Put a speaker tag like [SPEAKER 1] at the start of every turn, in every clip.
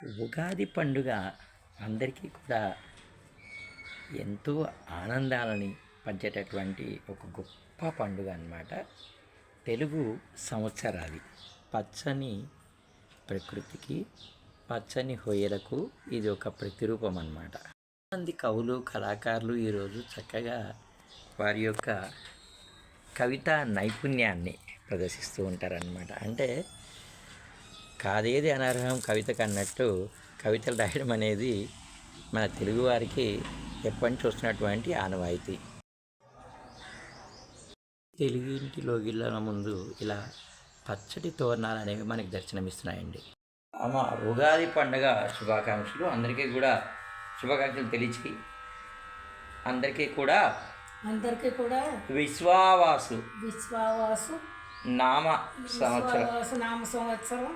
[SPEAKER 1] ఉగాది పండుగ అందరికీ కూడా ఎంతో ఆనందాలని పంచేటటువంటి ఒక గొప్ప పండుగ అన్నమాట. తెలుగు సంవత్సరాది పచ్చని ప్రకృతికి, పచ్చని హొయలకు ఇది ఒక ప్రతిరూపం అన్నమాట. మంది కవులు, కళాకారులు ఈరోజు చక్కగా వారి యొక్క కవితా నైపుణ్యాన్ని ప్రదర్శిస్తూ ఉంటారన్నమాట. అంటే కాదేది అనర్హం కవితకు అన్నట్టు కవితలు రాయడం అనేది మన తెలుగువారికి ఎప్పటి నుంచి వస్తున్నటువంటి ఆనవాయితీ. తెలుగింటిలో గిళ్ళల ముందు ఇలా పచ్చటి తోరణాలు అనేవి మనకి దర్శనమిస్తున్నాయండి. అమ్మ ఉగాది పండుగ శుభాకాంక్షలు. అందరికీ కూడా శుభాకాంక్షలు తెలిసి అందరికీ కూడా విశ్వావాసు నామ సంవత్సరం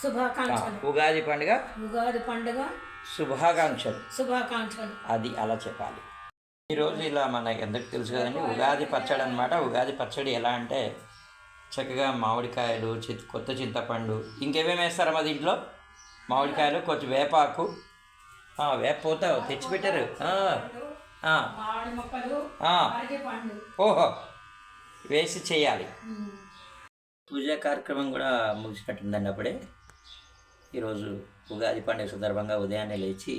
[SPEAKER 1] శుభాకాంక్షలు. ఉగాది పండుగ శుభాకాంక్షలు అది అలా చెప్పాలి. ఈరోజు ఇలా మనకి ఎందుకు తెలుసు కదండి, ఉగాది పచ్చడి అనమాట. ఉగాది పచ్చడి ఎలా అంటే చక్కగా మామిడికాయలు, కొత్త చింతపండు, ఇంకేమేమి వేస్తారమ్మా దీంట్లో? మామిడికాయలు, కొంచెం వేపాకు, వేపపోత తెచ్చిపెట్టారు. ఓహో వేసి చేయాలి. పూజా కార్యక్రమం కూడా ముగిసినట్టుందండి అప్పుడే. ఈరోజు ఉగాది పండుగ సందర్భంగా ఉదయాన్నే లేచి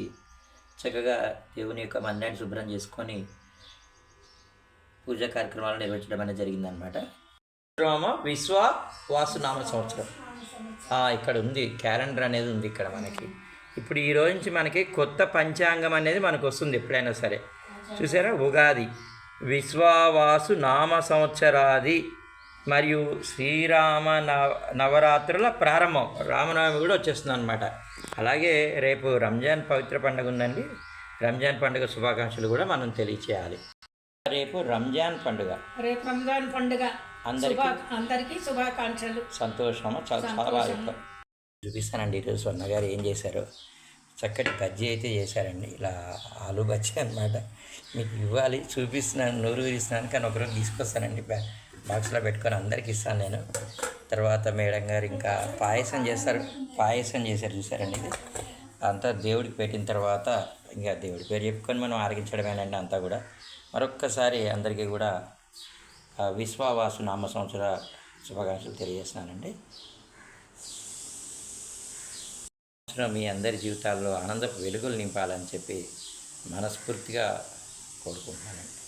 [SPEAKER 1] చక్కగా దేవుని యొక్క మందిరాన్ని శుభ్రం చేసుకొని పూజా కార్యక్రమాలు నిర్వహించడం అనేది జరిగిందనమాట. విశ్వావాసునామ సంవత్సరం ఇక్కడ ఉంది, క్యాలెండర్ అనేది ఉంది ఇక్కడ మనకి. ఇప్పుడు ఈ రోజు నుంచి మనకి కొత్త పంచాంగం అనేది మనకు వస్తుంది ఎప్పుడైనా సరే. చూసారా, ఉగాది విశ్వావాసు నామ సంవత్సరాది మరియు శ్రీరామ నవరాత్రుల ప్రారంభం, రామనవమి కూడా వచ్చేస్తుంది అనమాట. అలాగే రేపు రంజాన్ పవిత్ర పండుగ ఉందండి. రంజాన్ పండుగ శుభాకాంక్షలు కూడా మనం తెలియచేయాలి. రేపు రంజాన్ పండుగ అందరికీ శుభాకాంక్షలు. సంతోషం. చాలా చూపిస్తానండి ఈరోజు స్వర్ణ గారు ఏం చేశారో. చక్కటి బజ్జీ అయితే చేశారండి, ఇలా ఆలు బజ్జీ అనమాట. మీకు ఇవ్వాలి, చూపిస్తున్నాను, నూరు ఇస్తున్నాను, కానీ ఒకరోజు తీసుకొస్తానండి, బాక్స్లో పెట్టుకొని అందరికి ఇస్తాను నేను. తర్వాత మేడం గారు ఇంకా పాయసం చేశారు చూసారండి. ఇది అంతా దేవుడికి పెట్టిన తర్వాత ఇంకా దేవుడి పేరు చెప్పుకొని మనం ఆరగించడమేనండి అంతా కూడా. మరొక్కసారి అందరికీ కూడా విశ్వావాసు నామ సంవత్సర శుభాకాంక్షలు తెలియజేస్తున్నానండి. మీ అందరి జీవితాల్లో ఆనందపు వెలుగులు నింపాలని చెప్పి మనస్ఫూర్తిగా కోరుకుంటున్నానండి.